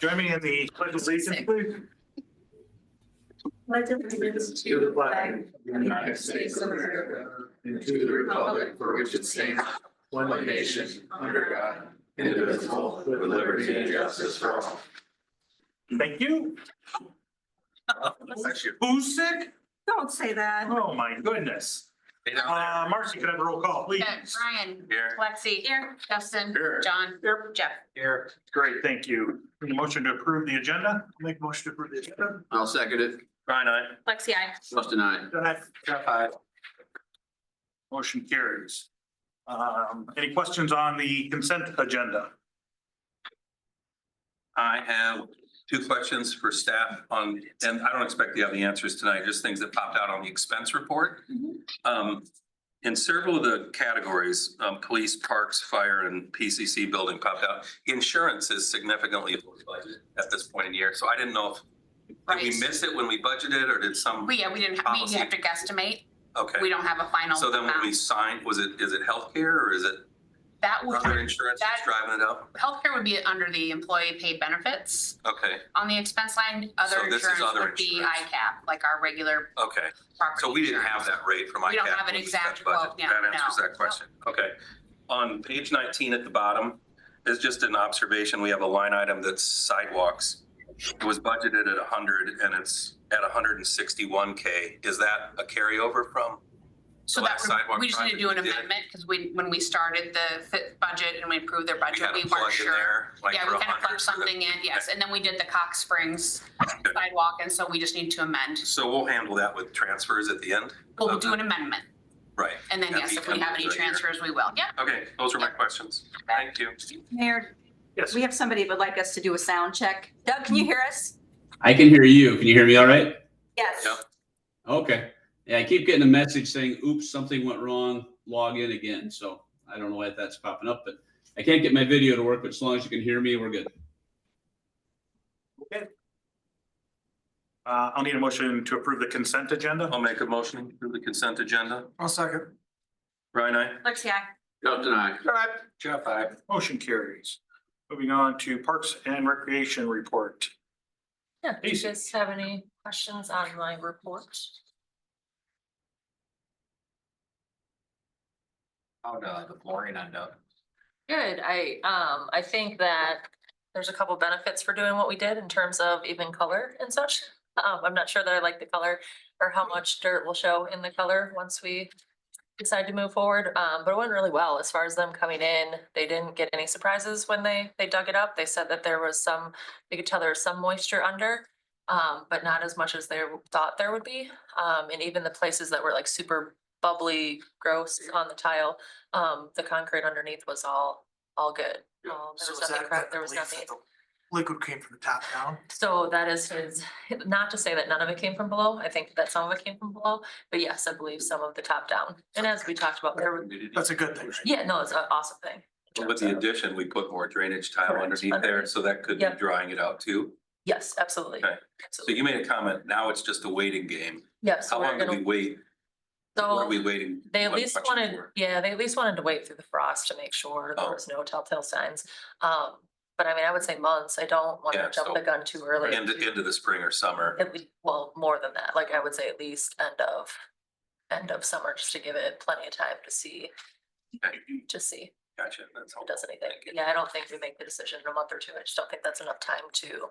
Join me in the pledge of allegiance, please. Pledge allegiance to the flag of the United States of America and to the republic for which it stands, one nation, under God, indivisible, with liberty and justice for all. Thank you. Who's sick? Don't say that. Oh, my goodness. Marcy, could I have a roll call, please? Brian. Here. Lexi. Here. Justin. Here. John. Here. Jeff. Here. Great, thank you. Need a motion to approve the agenda? Make a motion to approve the agenda. I'll second it. Brian, aye. Lexi, I. Justin, aye. Jeff, aye. Motion carries. Any questions on the consent agenda? I have two questions for staff on, and I don't expect you to have the answers tonight, just things that popped out on the expense report. In several of the categories, police, parks, fire, and PCC building popped out. Insurance is significantly above budget at this point in the year, so I didn't know if, did we miss it when we budgeted, or did some? We didn't, we Policy. have to guesstimate. Okay, We don't have a final so then when we amount. signed, is it healthcare or is it That would, other insurance that's driving it up? healthcare would be under the employee paid benefits. Okay, On the expense line, other So this is insurance other would be insurance. ICAP, like our regular okay. property. So we didn't insurance. have that rate from ICAP. We don't have an when we exact set budget. quote, yeah, That answers no. that question. Okay. On page 19 at the bottom is just an observation. We have a line item that's sidewalks. It was budgeted at 100 and it's at 161K. Is that a carryover from? So the that, last sidewalk we just need to do an project we did? amendment, because when we started the budget and we approved their We budget, had we to plug weren't in sure. there, like Yeah, for we kind of 100 plugged for the- something in, yes, and then we did the Cox Springs Okay. sidewalk, and so we just need to amend. So we'll handle that with transfers at the end? We'll of do the- an amendment, Right. and then At yes, the if we end have of any the year. transfers, we will, yeah. Okay, those are my questions. Thank you. Mayor, Yes. we have somebody that would like us to do a sound check. Doug, can you hear us? I can hear you. Can you hear me all right? Yes. Yep. Okay. Yeah, I keep getting a message saying, oops, something went wrong, log in again. So I don't know why that's popping up, but I can't get my video to work, but as long as you can hear me, we're good. Okay. I'll need a motion to approve the consent agenda. I'll make a motion to the consent agenda. I'll second. Brian, aye. Lexi, I. Justin, aye. Jeff, aye. Motion carries. Moving on to Parks and Recreation report. Yeah, do you Casey. guys have any questions on my report? How'd the flooring end up? Good, I think that there's a couple benefits for doing what we did in terms of even color and such. I'm not sure that I like the color or how much dirt will show in the color once we decide to move forward, but it went really well as far as them coming in. They didn't get any surprises when they dug it up. They said that there was some, they could tell there was some moisture under, but not as much as they thought there would be. And even the places that were like super bubbly, gross on the tile, the concrete underneath was all good. There was nothing. Liquid came from the top down. So that is his, not to say that none of it came from below. I think that some of it came from below, but yes, I believe some of the top down. And as we talked about, there were, That's a good thing, right? yeah, no, it's an awesome thing. With the addition, we put more drainage tile Correct. underneath there, so that could be Yep. drying it out too. Yes, absolutely. Okay. So you made a comment, now it's just a waiting game. Yes. How long do we wait? What are So we waiting? they at What least question wanted, for? yeah, they at least wanted to wait through the frost to make sure there Oh. was no telltale signs. But I mean, I would say months. I don't want Yeah, to jump so the gun too early. Into the spring or summer. At least, well, more than that, like I would say at least end of summer, just to give it plenty of time to see, Okay, if Gotcha, that's it all. does anything. Thank you. Yeah, I don't think we make the decision in a month or two. I just don't think that's enough time to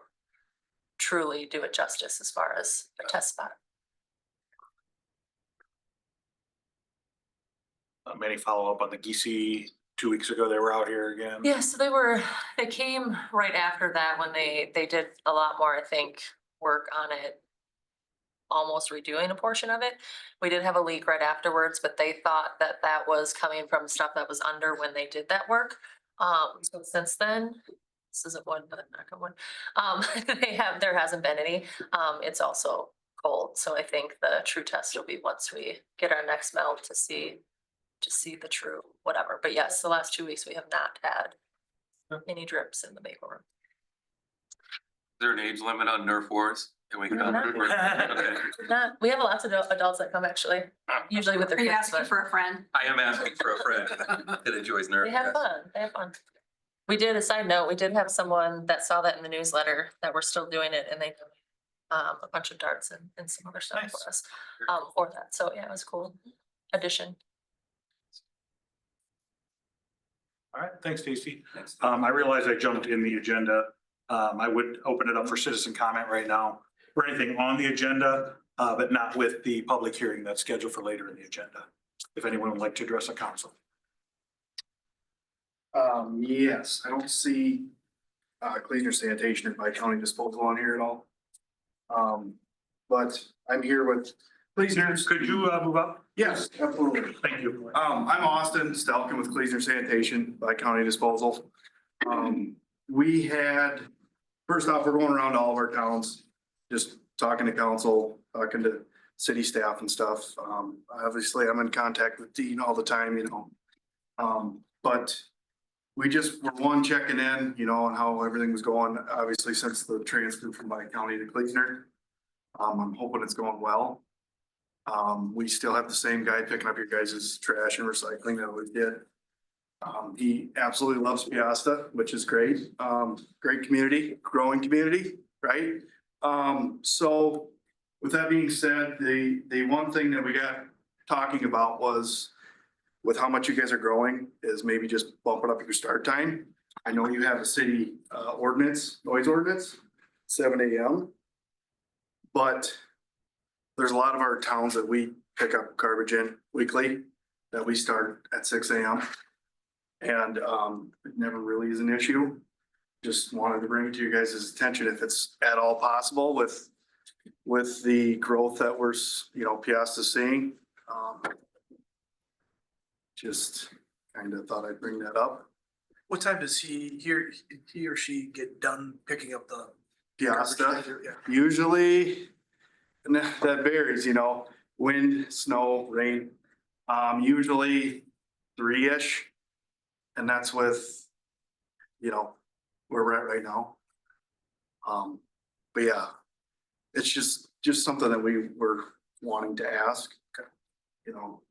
truly do it justice as far as a test spot. Any follow-up on the Geesey 2 weeks ago, they were out here again? Yeah, so they came right after that when they did a lot more, I think, work on it. Almost redoing a portion of it. We did have a leak right afterwards, but they thought that that was coming from stuff that was under when they did that work. So since then, this isn't one, but knock on wood. There hasn't been any. It's also cold, so I think the true test will be once we get our next melt to see the true whatever. But yes, the last 2 weeks we have not had any drips in the maple room. Is there an age limit on Nerf wars? Can we? No, not- Okay. We have lots of adults that come actually, usually with their Are you kids, asking but for a friend? I am asking for a friend that enjoys Nerf. they have yes. fun, they have fun. We did, a side note, we did have someone that saw that in the newsletter that we're still doing it and they a bunch of darts and some other stuff Nice. for us, for that. So yeah, it was a cool addition. All right, thanks, Stacy. Thanks. I realize I jumped in the agenda. I would open it up for citizen comment right now for anything on the agenda, but not with the public hearing that's scheduled for later in the agenda. If anyone would like to address the council. Yes, I don't see, Cleaner Sanitation and Bi-County Disposal on here at all. But I'm here with Cleasners. Could you move up? Yes, absolutely. Thank you. I'm Austin Stelkin with Cleaner Sanitation, Bi-County Disposal. We had, first off, we're going around to all of our towns, just talking to council, talking to city staff and stuff. Obviously, I'm in contact with Dean all the time, you know. But we just were checking in, you know, on how everything was going, obviously, since the transfer from Bi-County to Cleasner. I'm hoping it's going well. We still have the same guy picking up your guys' trash and recycling that we did. He absolutely loves Piasta, which is great. Great community, growing community, right? So with that being said, the one thing that we got talking about was with how much you guys are growing is maybe just bumping up your start time. I know you have a city ordinance, noise ordinance, 7 AM. But there's a lot of our towns that we pick up garbage in weekly that we start at 6 AM. And it never really is an issue. Just wanted to bring it to you guys' attention if it's at all possible with the growth that we're, you know, Piasta's seeing. Just kind of thought I'd bring that up. What time does he or she get done picking up the? Piasta, Yeah. usually, and that varies, you know, wind, snow, rain, usually 3-ish. And that's with, you know, where we're at right now. But yeah, it's just something that we were wanting to ask, you know.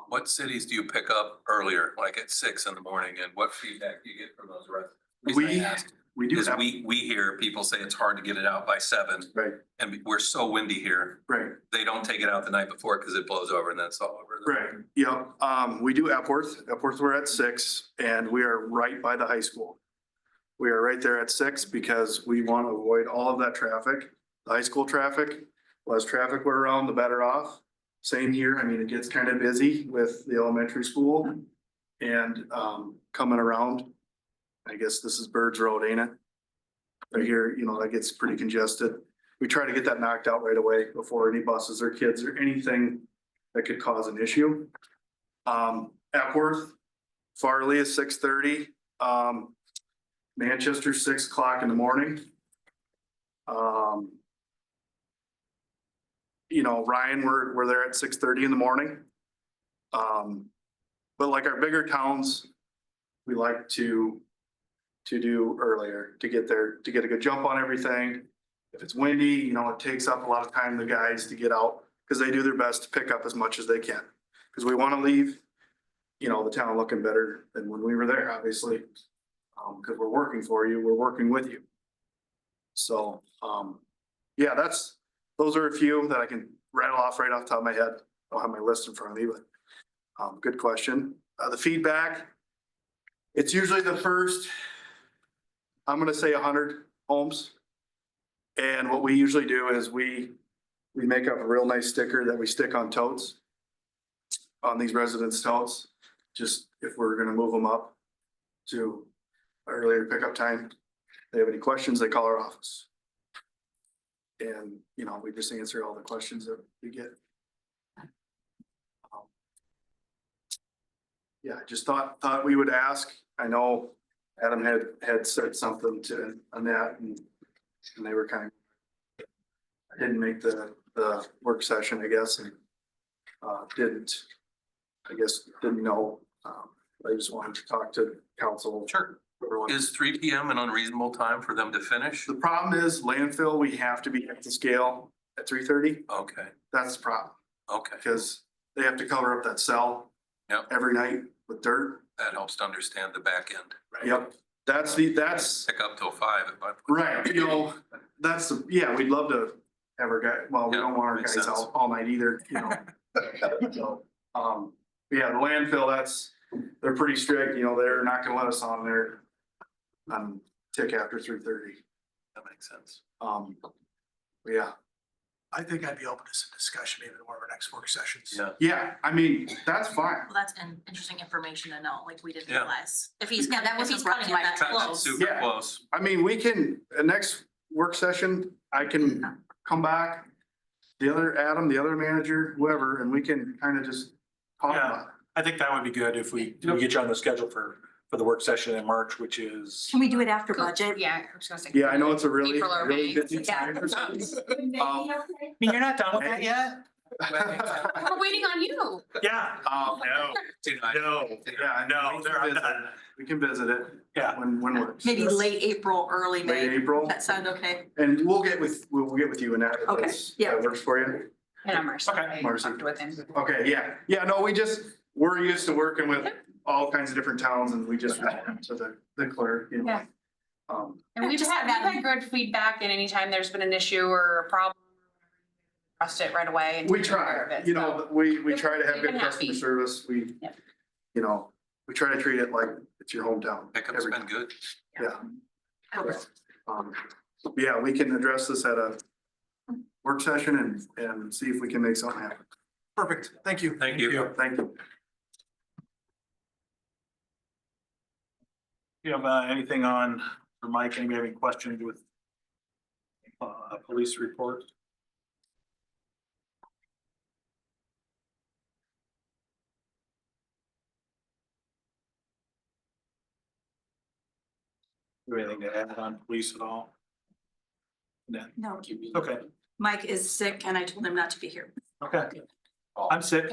What cities do you pick up earlier, like at 6 in the morning, and what feedback do you get from those residents? The reason I ask We do is have, we hear people say it's hard to get it out by 7, right, and we're so windy here. right. They don't take it out the night before because it blows over and then it's all over. Right, yeah, we do Epworth, we're at 6 and we are right by the high school. We are right there at 6 because we want to avoid all of that traffic, the high school traffic. Less traffic we're around, the better off. Same here, I mean, it gets kind of busy with the elementary school and coming around. I guess this is Birds Road, ain't it? Right here, you know, that gets pretty congested. We try to get that knocked out right away before any buses or kids or anything that could cause an issue. Epworth, Farley is 6:30. Manchester, 6 o'clock in the morning. You know, Ryan, we're there at 6:30 in the morning. But like our bigger towns, we like to do earlier, to get there, to get a good jump on everything. If it's windy, you know, it takes up a lot of time, the guys to get out, because they do their best to pick up as much as they can. Because we want to leave, you know, the town looking better than when we were there, obviously. Because we're working for you, we're working with you. So, yeah, those are a few that I can rattle off right off the top of my head. I don't have my list in front of me, but good question. The feedback, it's usually the first, I'm gonna say 100 homes. And what we usually do is we make up a real nice sticker that we stick on totes, on these residents' totes, just if we're gonna move them up to earlier pickup time. If they have any questions, they call our office. And, you know, we just answer all the questions that we get. Yeah, I just thought we would ask. I know Adam had said something to Annette and they were kind of, I didn't make the work session, I guess, and didn't know. I just wanted to talk to council. Sure. Everyone. Is 3 PM an unreasonable time for them to finish? The problem is landfill, we have to be at the scale at 3:30. Okay, That's the problem, okay. because they have to cover up that cell Yep. every night with dirt. That helps to understand the back end. Yep. that's Pick up till 5 at my. right, you know, yeah, we'd love to have our guy, well, we don't want our Makes guys sense. out all night either, you know. So, yeah, the landfill, they're pretty strict, you know, they're not gonna let us on there tick after 3:30. That makes sense. Yeah, I think I'd be open to some discussion maybe in one of our next work sessions. Yeah. yeah, I mean, that's fine. Well, that's interesting information to know, like we didn't Yeah. realize. If he's, Yeah, that if he's wasn't cutting brought it to that my close. Super Yeah. close. I mean, we can, next work session, I can come back, the other Adam, the other manager, whoever, and we can kind of just talk Yeah. about it. I think that would be good if we get you on the schedule for the work session in March, which is. Can we do it after budget? Yeah, I was gonna say. Yeah, I know it's a really, April or really May. busy Yeah. time. You're not done with that yet? We're waiting on you. Yeah. No. Yeah, No, we they're can visit. done. We can visit it Yeah. when works. Maybe late April, early Late May. April, That sound okay? and we'll get with you and that. if Okay, that's- yeah. That works for you? And I'm Marcy. Okay. I Marcy. talked with him. Okay, yeah, yeah, no, we're used to working with all kinds of different towns and we just went to the clerk, you know. Yeah. And we've Just had good feedback, and anytime there's been an issue or a problem, trust it right away and. We take care of try, it, you so. know, we try to have We've good been customer happy. service, Yep. you know, we try to treat it like it's your hometown. Pickup's every been good. Yeah. Yeah, we can address this at a work session and see if we can make something happen. Perfect, thank you. Thank you. Thank you. You have anything on, for Mike, anybody have any questions with police report? Do anything to add on police at all? No. No. Okay, Mike is sick and I told him not to be here. okay. I'm sick.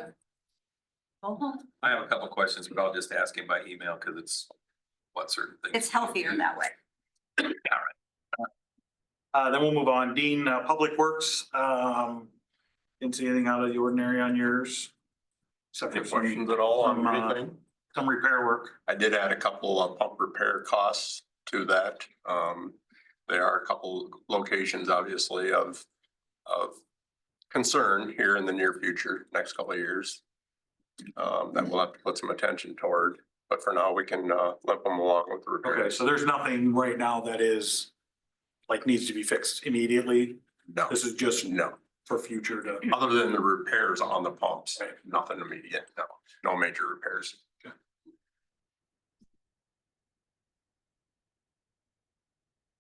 I have a couple of questions, but I'll just ask him by email because it's what certain things. It's healthier that way. Then we'll move on. Dean, Public Works, didn't see anything out of the ordinary on yours. Except for Any some, questions at all on some, anything? some repair work. I did add a couple of pump repair costs to that. There are a couple locations, obviously, of concern here in the near future, next couple of years. That we'll have to put some attention toward, but for now, we can limp them along with the repairs. Okay, so there's nothing right now that is like needs to be fixed immediately. No, This is just no, for future to. other than the repairs on the pumps, nothing immediate, no major repairs.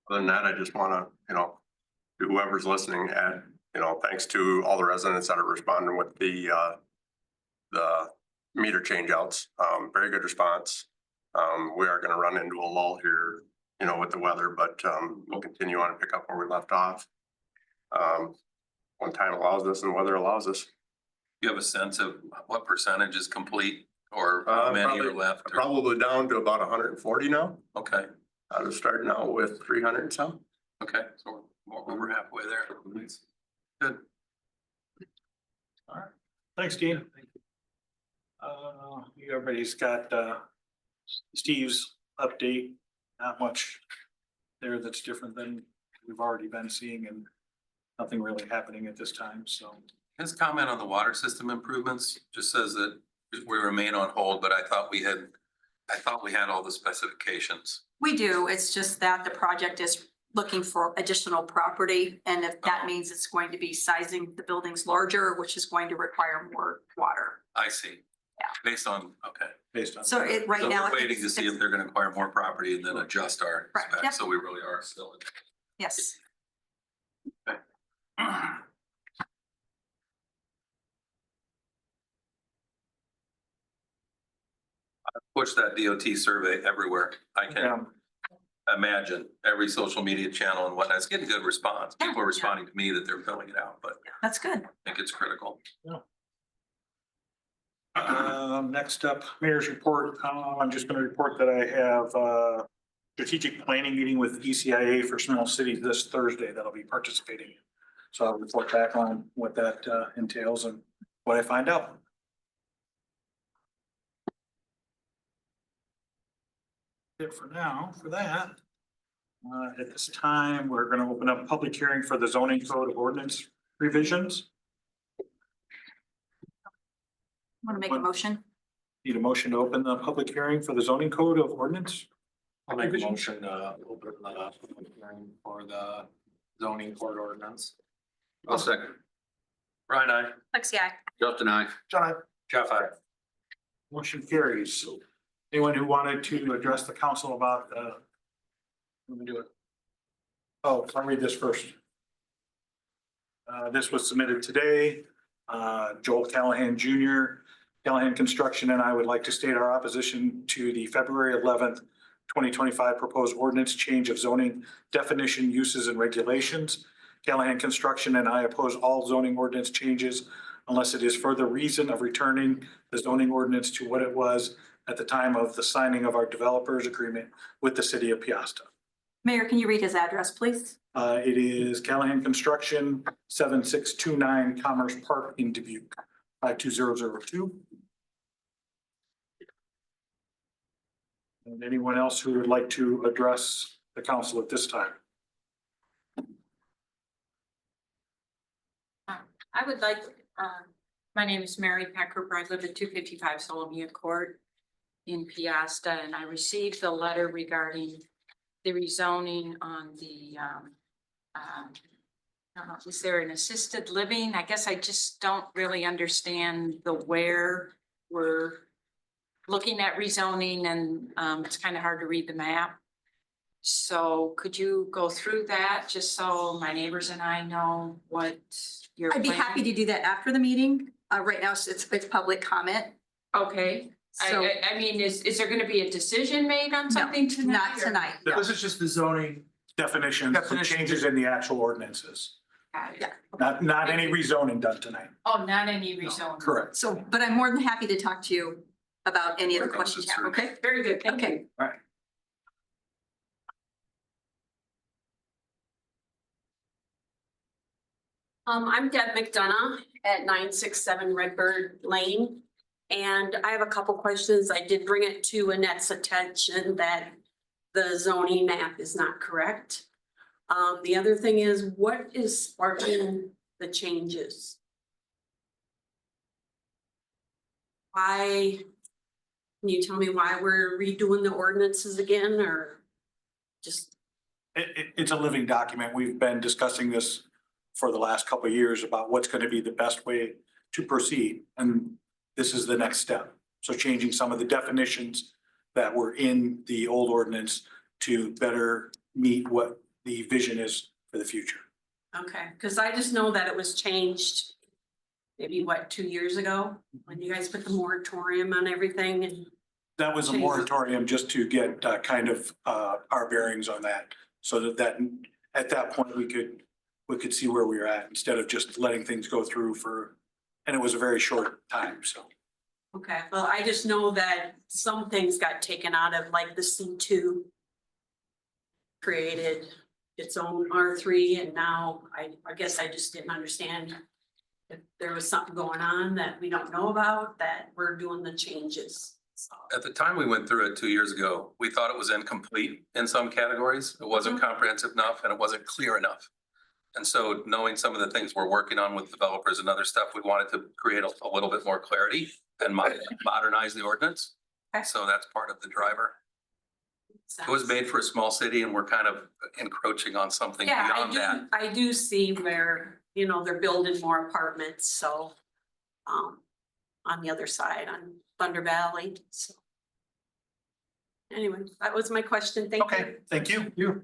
Other than that, I just wanna, to whoever's listening, add, thanks to all the residents that are responding with the meter changeouts. Very good response. We are gonna run into a lull here, with the weather, but we'll continue on and pick up where we left off. When time allows us and weather allows us. You have a sense of what percentage is complete or how many are left? or- Probably down to about 140 now. Okay, I was starting out with 300 and some. okay, so we're halfway there. Good. Thanks, Dean. Everybody's got Steve's update, not much there that's different than we've already been seeing and nothing really happening at this time, so. His comment on the water system improvements just says that we remain on hold, but I thought we had all the specifications. We do. It's just that the project is looking for additional property. And if that means it's going to be sizing the buildings larger, which is going to require more water. I see. Yeah. Based on, okay. Based on. So it, right So now. we're waiting to see if they're gonna acquire more property and then adjust our Correct, specs, yep. so we really are still. Yes. Push that DOT survey everywhere. I Yeah. can imagine every social media channel and whatnot. It's getting good response. People are responding to me that they're filling it out, but That's good. I think it's critical. Next up, mayor's report. I'm just gonna report that I have a strategic planning meeting with ECIA for small cities this Thursday that I'll be participating in. So I'll report back on what that entails and what I find out. it for now for that. At this time, we're gonna open up a public hearing for the zoning code of ordinance revisions. Want to make a motion? Need a motion to open the public hearing for the zoning code of ordinance? I'll make a motion to open the hearing for the zoning court ordinance. I'll second. Brian, I. Lexi, I. Justin, I. John, Jeff, I. motion carries. Anyone who wanted to address the council about let me do it. Oh, I'll read this first. This was submitted today. Joel Callahan Jr., Callahan Construction, and I would like to state our opposition to the February 11th, 2025 proposed ordinance change of zoning definition, uses and regulations. Callahan Construction and I oppose all zoning ordinance changes unless it is for the reason of returning the zoning ordinance to what it was at the time of the signing of our developers agreement with the city of Piasta. Mayor, can you read his address, please? It is Callahan Construction, 7629 Commerce Park in Dubuque, 52002. And anyone else who would like to address the council at this time? I would like, my name is Mary Pecker. I live at 255 Solomia Court in Piasta, and I received the letter regarding the rezoning on the, I don't know, is there an assisted living? I guess I just don't really understand the where we're looking at rezoning, and it's kind of hard to read the map. So could you go through that just so my neighbors and I know what you're I'd be planning? happy to do that after the meeting. Right now, it's public comment. Okay, So I mean, is there gonna be a decision made on something tonight? not or- tonight. This is just the zoning. Definitions, the Definitions. changes in the actual ordinances, Got it. Yeah. not any rezoning done tonight. Oh, not any rezone. Correct. So, but I'm more than happy to talk to you about any of the Work on questions you this have, through. okay? Very good, thank Okay. you. I'm Deb McDonough at 967 Redbird Lane. And I have a couple questions. I did bring it to Annette's attention that the zoning map is not correct. The other thing is, what is sparking the changes? Why, can you tell me why we're redoing the ordinances again, or just? It's a living document. We've been discussing this for the last couple of years about what's going to be the best way to proceed. And this is the next step. So changing some of the definitions that were in the old ordinance to better meet what the vision is for the future. Okay, because I just know that it was changed maybe 2 years ago, when you guys put the moratorium on everything and. That was a Change. moratorium just to get kind of our bearings on that. So that at that point, we could see where we were at instead of just letting things go through and it was a very short time, so. Okay, well, I just know that some things got taken out of, like the C2 created its own R3, and now I guess I just didn't understand if there was something going on that we don't know about, that we're doing the changes. So, At the time we went through it 2 years ago, we thought it was incomplete in some categories. It wasn't comprehensive enough and it wasn't clear enough. And so knowing some of the things we're working on with developers and other stuff, we wanted to create a little bit more clarity and modernize the ordinance. Okay. So that's part of the driver. It was made for a small city and we're kind of encroaching on something yeah, beyond that. I do see where, they're building more apartments, so on the other side, on Thunder Valley, so. Anyway, that was my question. Thank you. Okay, thank you.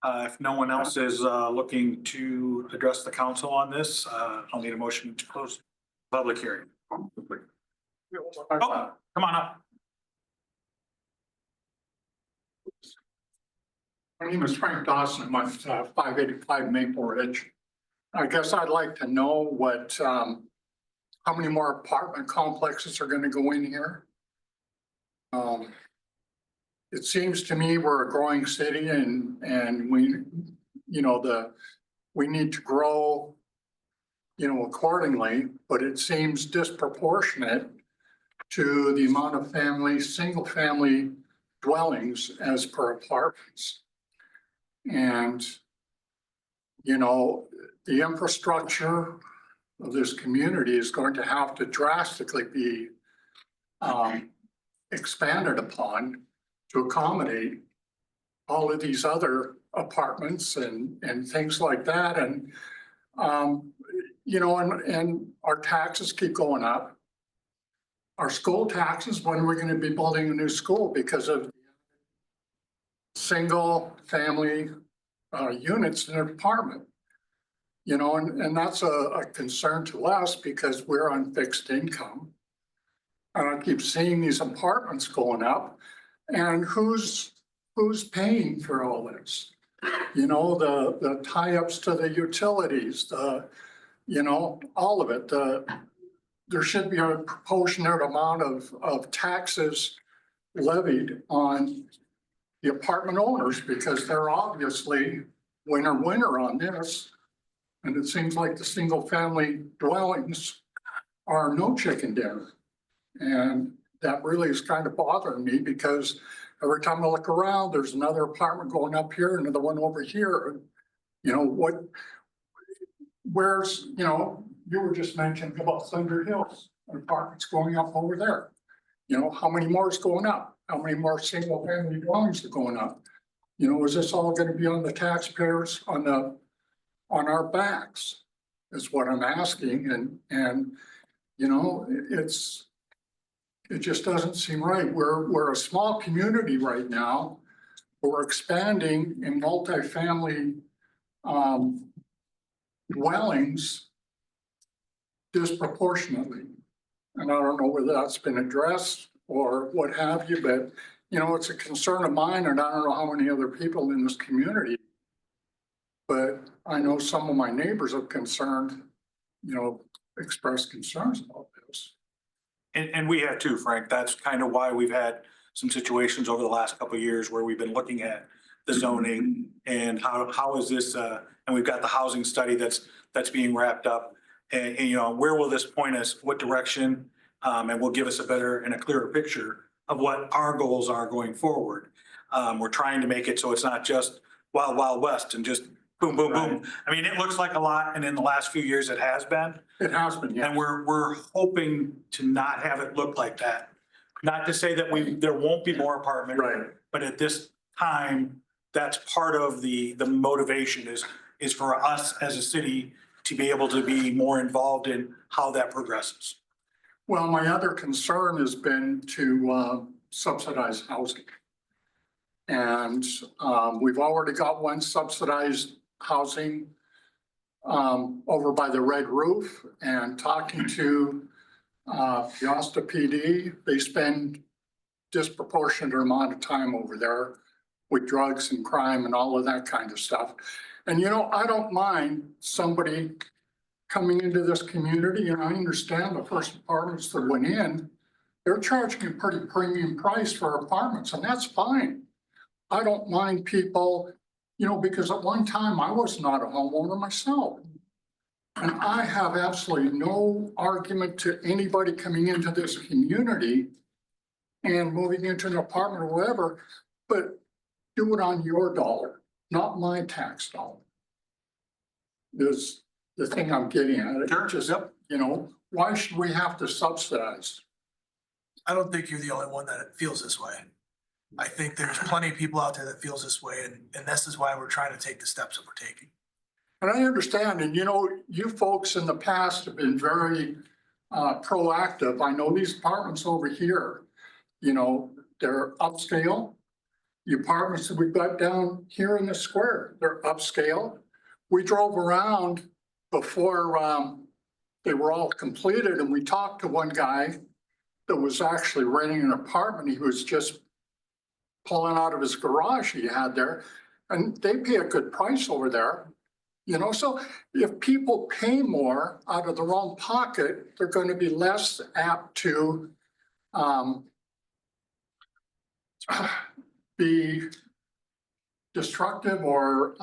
If no one else is looking to address the council on this, I'll need a motion to close public hearing. Oh, come on up. My name is Frank Dawson. I'm at 585 Maple Ridge. I guess I'd like to know how many more apartment complexes are going to go in here? It seems to me we're a growing city and we, we need to grow. accordingly, but it seems disproportionate to the amount of single family dwellings as per apartments. And, the infrastructure of this community is going to have to drastically be expanded upon to accommodate all of these other apartments and things like that. And, and our taxes keep going up. Our school taxes, when are we going to be building a new school because of single family units in an apartment? And that's a concern to us because we're on fixed income. And I keep seeing these apartments going up, and who's paying for all this? The tie-ups to the utilities, all of it. There should be a proportionate amount of taxes levied on the apartment owners because they're obviously winner on this. And it seems like the single family dwellings are no chicken dinner. And that really is kind of bothering me because every time I look around, there's another apartment going up here, another one over here. Where's, you were just mentioning about Thunder Hills, apartments going up over there. How many more is going up? How many more single family dwellings are going up? Is this all going to be on the taxpayers, on our backs is what I'm asking. And it just doesn't seem right. We're a small community right now. We're expanding in multifamily dwellings disproportionately. And I don't know whether that's been addressed or what have you, but it's a concern of mine, and I don't know how many other people in this community. But I know some of my neighbors are concerned, expressed concerns about this. And we have too, Frank. That's kind of why we've had some situations over the last couple of years where we've been looking at the zoning and how is this, and we've got the housing study that's being wrapped up. And where will this point us? What direction? And will give us a better and a clearer picture of what our goals are going forward. We're trying to make it so it's not just wild, wild west and just boom, boom, boom. I mean, it looks like a lot, and in the last few years it has been. It has been, yeah. And we're hoping to not have it look like that. Not to say that there won't be more apartments. Right. But at this time, that's part of the motivation is for us as a city to be able to be more involved in how that progresses. Well, my other concern has been to subsidize housing. And we've already got one subsidized housing over by the Red Roof, and talking to Piasta PD, they spend disproportionate amount of time over there with drugs and crime and all of that kind of stuff. And I don't mind somebody coming into this community, and I understand the first apartments that went in, they're charging a pretty premium price for apartments, and that's fine. I don't mind people, because at one time I was not a homeowner myself. And I have absolutely no argument to anybody coming into this community and moving into an apartment or whatever, but do it on your dollar, not my tax dollar. Is the thing I'm getting at. Sure. Just, why should we have to subsidize? I don't think you're the only one that feels this way. I think there's plenty of people out there that feels this way, and this is why we're trying to take the steps that we're taking. And I understand, and you folks in the past have been very proactive. I know these apartments over here, they're upscale. The apartments that we've got down here in the square, they're upscale. We drove around before they were all completed, and we talked to one guy that was actually renting an apartment. He was just pulling out of his garage he had there, and they pay a good price over there. So if people pay more out of their own pocket, they're going to be less apt to be destructive or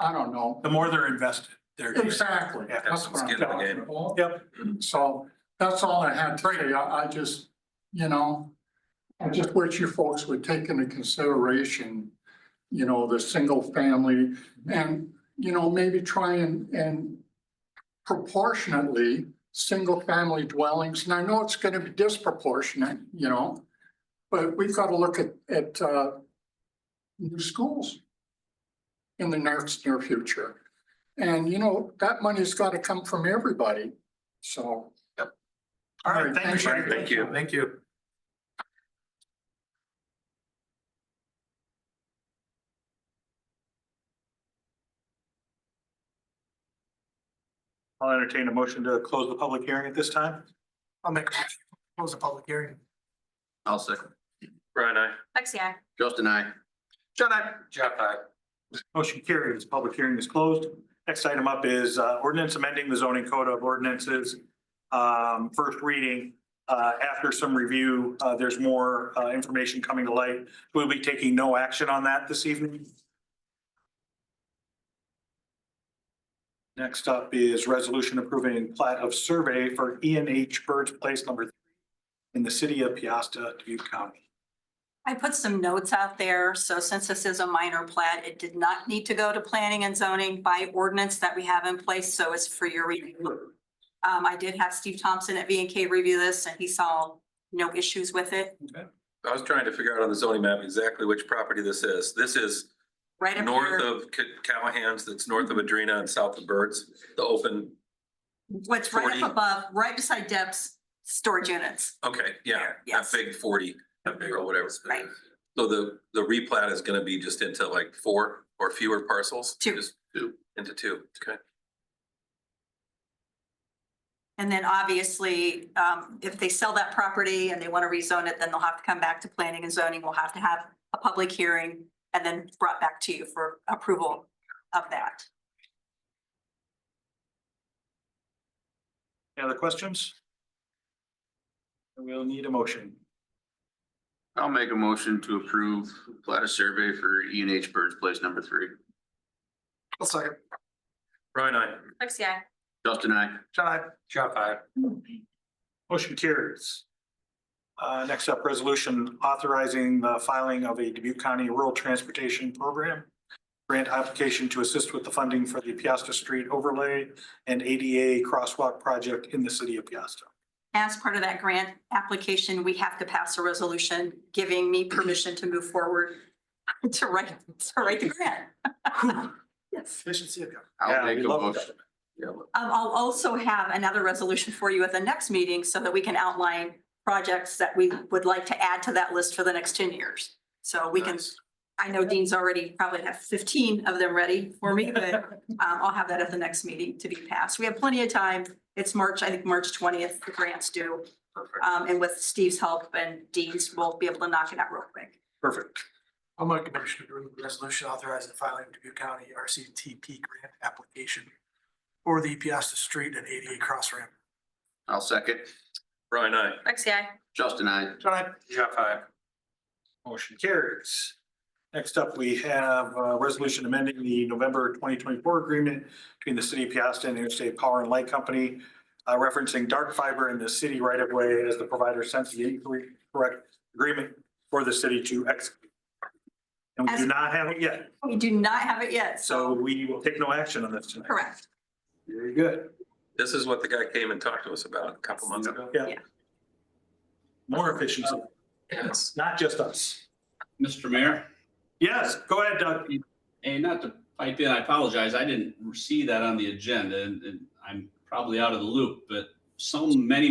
I don't know. The more they're invested, they're. Exactly. Yeah, That's what I'm skin in the talking game. about. Yep. So that's all I had to say. I just, you know, I just wish you folks would take into consideration, you know, the single family and, you know, maybe try and proportionately, single family dwellings. And I know it's gonna be disproportionate, you know, but we've got to look at new schools in the near future. And, you know, that money's got to come from everybody. So. All right, thank you, Brian. Thank you. Thank you. I'll entertain a motion to close the public hearing at this time. I'll make a motion to close the public hearing. I'll second. Brian, I. Lexi, I. Justin, I. John, I. Jeff, I. Motion carries. Public hearing is closed. Next item up is ordinance amending the zoning code of ordinances. First reading. After some review, there's more information coming to light. We'll be taking no action on that this evening. Next up is resolution approving plat of survey for E&H Birds Place number 3 in the city of Piasta, Dubuque County. I put some notes out there, so since this is a minor plat, it did not need to go to planning and zoning by ordinance that we have in place, so it's for your review. I did have Steve Thompson at V&K review this, and he saw no issues with it. I was trying to figure out on the zoning map exactly which property this is. This is Right up north here, of Callahan's, that's north of Adrena and south of Birds, the open, what's right 40. up above, right beside Deb's storage units. okay, yeah, that Yes. big 40, that big or whatever. Right. So the replat is gonna be just into like 4 or fewer parcels? Two. Just two, into 2, okay. And then obviously, if they sell that property and they want to rezone it, then they'll have to come back to planning and zoning. We'll have to have a public hearing and then brought back to you for approval of that. Any other questions? We'll need a motion. I'll make a motion to approve plat of survey for E&H Birds Place number 3. I'll second. Brian, I. Lexi, I. Justin, I. John, I. Jeff, I. Motion carries. Next up, resolution authorizing the filing of a Dubuque County Rural Transportation Program grant application to assist with the funding for the Piasta Street overlay and ADA crosswalk project in the city of Piasta. As part of that grant application, we have to pass a resolution giving me permission to move forward to write the grant. Yes. Efficiency of government. I'll make we a love motion. I'll also have another resolution for you at the next meeting so that we can outline projects that we would like to add to that list for the next 10 years. So we can, Nice. I know Dean's already probably have 15 of them ready for me, but I'll have that at the next meeting to be passed. We have plenty of time. It's March, I think March 20th, the grants due. And with Steve's help and Dean's, we'll be able to knock it out real quick. Perfect. I'll make a motion to approve the resolution authorizing the filing of Dubuque County RCTP grant application for the Piasta Street and ADA cross ramp. I'll second. Brian, I. Lexi, I. Justin, I. John, I. Jeff, I. Motion carries. Next up, we have a resolution amending the November 2024 agreement between the city of Piasta and Interstate Power and Light Company, referencing dark fiber in the city right of way as the provider sends the correct agreement for the city to execute. And we do not have it yet, We do not have it yet, so we will take no action on this tonight. correct. Very good. This is what the guy came and talked to us about a couple months ago. Yeah. Yeah. More efficiency, Yes. not just us. Mr. Mayor, Yes, go ahead, Doug. and not to pipe in, I apologize, I didn't see that on the agenda and I'm probably out of the loop, but so many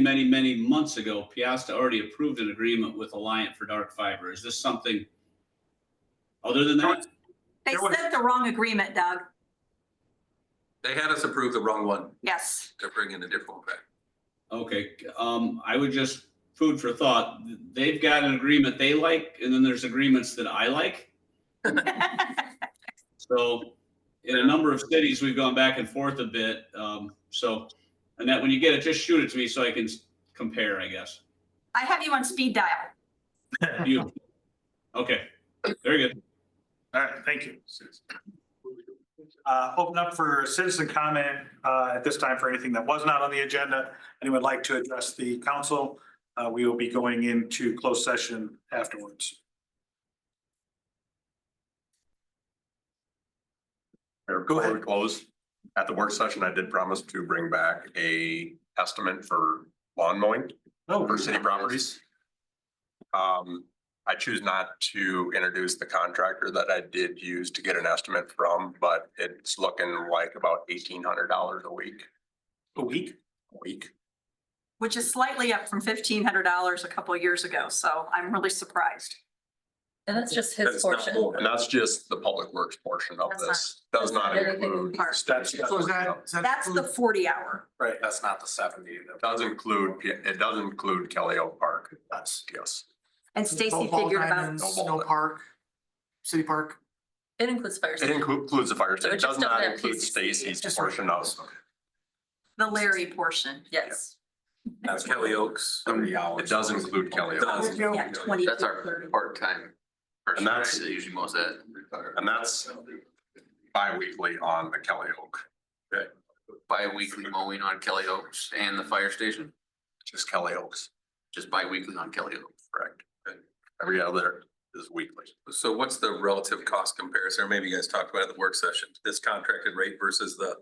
months ago, Piasta already approved an agreement with Alliant for dark fiber. Is this something other than that? They There was- sent the wrong agreement, Doug. They had us approve the wrong one. Yes. They're bringing a different one back. Okay, I would just, food for thought, they've got an agreement they like, and then there's agreements that I like. So in a number of cities, we've gone back and forth a bit. So, Annette, when you get it, just shoot it to me so I can compare, I guess. I have you on speed dial. You, okay, very good. All right, thank you. Open up for citizen comment at this time for anything that was not on the agenda. Anyone would like to address the council? We will be going into closed session afterwards. Before we close, at the work session, I did promise to bring back a estimate for lawn mowing for city properties. I choose not to introduce the contractor that I did use to get an estimate from, but it's looking like about $1,800 a week. A week? A week. Which is slightly up from $1,500 a couple of years ago, so I'm really surprised. And that's just his That's not portion. more, and that's just the public works portion of That's this. Does not everything include. part. That's, So is that? That's the 40-hour. right. That's not the 70. It does include Kelly Oak Park. That's, Yes. And No Stacy ball figured about, diamonds, No ball no park, city park. It includes fire It station. includes the fire So station. it It just does not doesn't have include PCC. Stacy's portion of. the Larry portion, yes. That's Kelly Oaks. 70 hours. It does include Kelly Oak. Yeah, 20. That's our part-time person, And that's- right, that usually mows that. And that's bi-weekly on the Kelly Oak. Bi-weekly mowing on Kelly Oaks and the fire station, Just Kelly Oaks, just bi-weekly on Kelly Oaks. correct? Every other is weekly. So what's the relative cost comparison? Or maybe you guys talked about it at the work session, this contracted rate versus the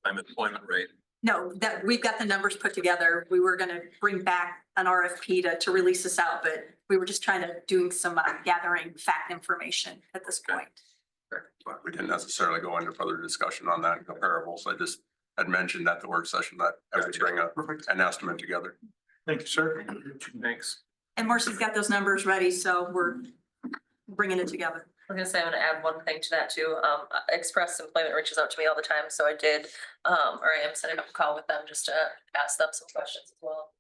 time employment rate? No, that, we've got the numbers put together. We were gonna bring back an RFP to release this out, but we were just trying to doing some gathering fact information at this point. But we didn't necessarily go into further discussion on that in comparables. I just had mentioned at the work session that I would bring an estimate together. thank you, sir. Thanks. And Marcy's got those numbers ready, so we're bringing it together. I was gonna say, I'm gonna add one thing to that too. Express Employment reaches out to me all the time, so I did, or I am setting up a call with them just to ask them some questions as well.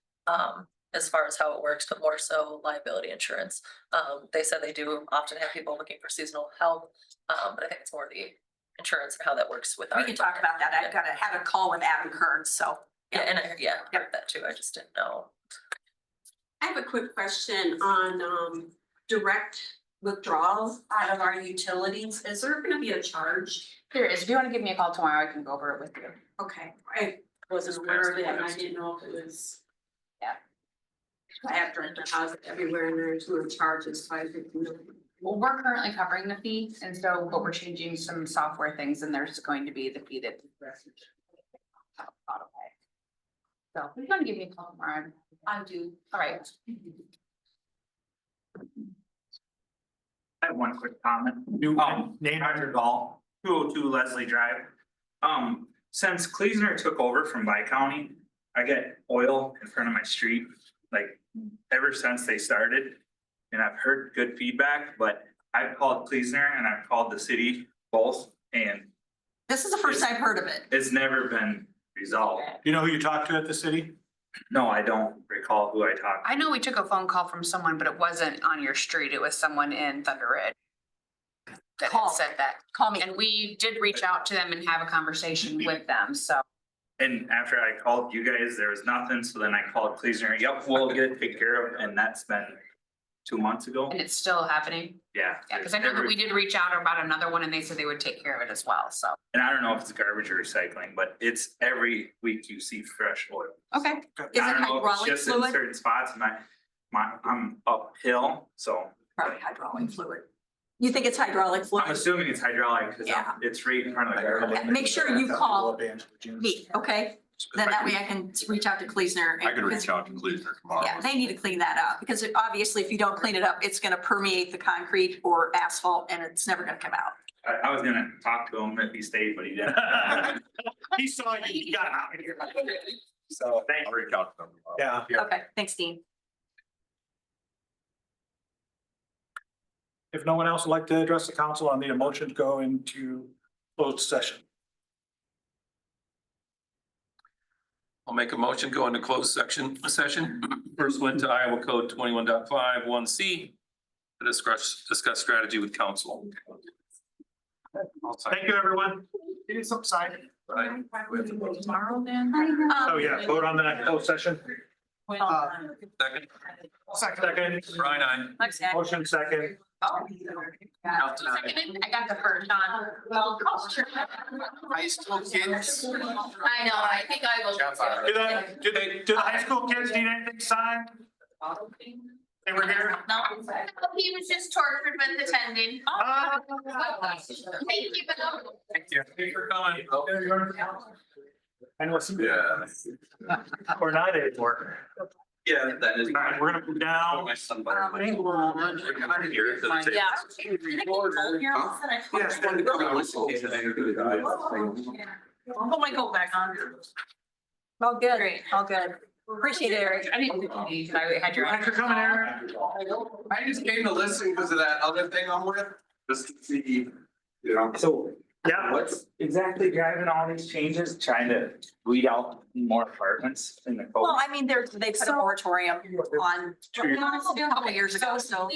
As far as how it works, but more so liability insurance. They said they do often have people looking for seasonal help, but I think it's more the insurance and how that works with our. We can talk about that. I've got to have a call with Adam Kearns, so. Yeah, and I heard that too. I just didn't know. I have a quick question on direct withdrawals out of our utilities. Is there gonna be a charge? There is. If you want to give me a call tomorrow, I can go over it with you. Okay, I wasn't aware of it and I didn't know if it was. Yeah. I have direct deposit everywhere and there's no charges, so I didn't know. Well, we're currently covering the fee, and so, but we're changing some software things, and there's going to be the fee that. So if you want to give me a call tomorrow, I do. all right. I have one quick comment. Name Dr. Gall, 202 Leslie Drive. Since Kleesner took over from Bi-County, I get oil in front of my street, like ever since they started. And I've heard good feedback, but I've called Kleesner and I've called the city both, and This is the first I've heard of it. it's never been resolved. You know who you talked to at the city? No, I don't recall who I talked I know we took a phone call from someone, but it wasn't on your street. It was someone in Thunder Ridge. That Call. had said that. Call me. And we did reach out to them and have a conversation with them, so. And after I called you guys, there was nothing, so then I called Kleesner, yep, we'll get it taken care of, and that's been 2 months ago. And it's still happening. Yeah. Yeah, because I know that we did reach out about another one and they said they would take care of it as well, so. And I don't know if it's garbage or recycling, but it's every week you see fresh oil. Okay. Is I it don't know if it's hydraulic just in fluid? certain spots, and I'm uphill, so Probably hydraulic fluid. You think it's hydraulic I'm fluid? assuming it's hydraulic, because Yeah. it's right in front of the garbage. Make sure you call me, okay? Then that way I can reach out to Kleesner. I could reach out to Kleesner tomorrow. Yeah, they need to clean that up because obviously if you don't clean it up, it's gonna permeate the concrete or asphalt and it's never gonna come out. I was gonna talk to him if he stayed, but he didn't. He saw you, he got out of here. So thank I'll reach out to them tomorrow. Yeah. Okay, thanks, Dean. If no one else would like to address the council, I'll need a motion to go into closed session. I'll make a motion, go into closed session. First went to Iowa Code 21.5(1)(c) to discuss strategy with council. Thank you, everyone. It is subsided. Tomorrow then? Oh, yeah, vote on that closed session. Second, Second. Brian, I. Thanks, Ed. Motion second. I got the first on. Well, culture. High school kids. I know, I think I will. Do the high school kids need anything signed? They were here? No, he was just tortured with attending. Thank you. Thank you. Thank you for coming. And what's? Yeah. Or not anymore. Yeah, that is. All right, we're gonna move down. My son. Yeah. Oh my go back on. All good, all good. Appreciate it, Eric. I didn't. I had your. Thanks for coming, Aaron. I just came to listen because of that other thing I'm with, just to see, you know. So Yeah. what's exactly driving all these changes? Trying to weed out more apartments in the code? Well, I mean, they put a moratorium on a couple years ago, so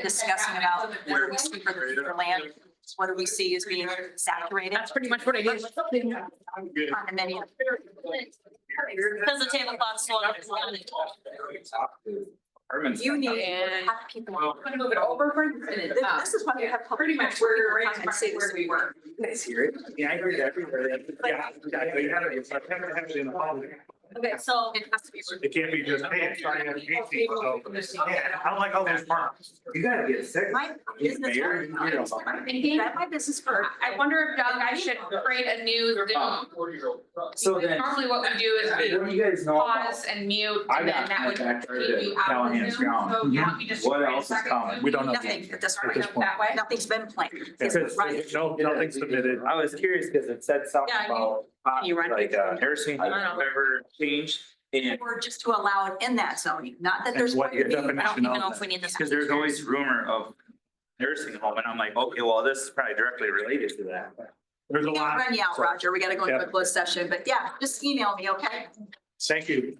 discussing about what do we see for the future land, what do we see as being saturated. That's pretty much what I did. Condominium. Because the tablecloth's slow. Apartments. You need And- have people. Well- I'm gonna move it over for a minute. This is why we have. Pretty much where we're at, And say this we were. You guys hear it? Yeah, I hear it everywhere. Yeah, you have to have it in the public. Okay, so it has to be. It can't be just, hey, it's trying to be easy, so, yeah, I don't like all those farms. You gotta get sick. My business. Mayor, you know. I'm thinking, That's my business first. I wonder if Doug, I should create a new Zoom. So then, Normally what we do is what do we you guys know about? pause and mute, I and then got that would back keep you out of Callahan's the Zoom. ground. So yeah, we just. What create a else is second coming? Zoom We don't know. meeting Nothing at this At this point. point. That way. Nothing's been planned. Because It's right. no, nothing's submitted. I was curious because it said something Yeah, about, you run- like, nursing home, I don't know. whatever changed. And, Or just to allow it in that zoning, not that And there's. what your I don't definition even of know if we need this. because there's always rumor of nursing home, and I'm like, okay, well, this is probably directly related to that. There's a We gotta lot. run you out, Roger. We gotta go into Yeah. a closed session, but yeah, just email me, okay? Thank you.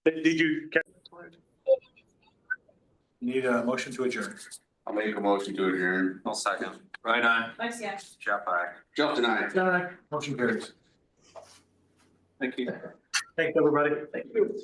Did you? Need a motion to adjourn. I'll make a motion to adjourn. I'll second. Right on. Nice, yeah. Jeff, aye. Jeff tonight. Motion carries. Thank you. Thanks, everybody. Thank you.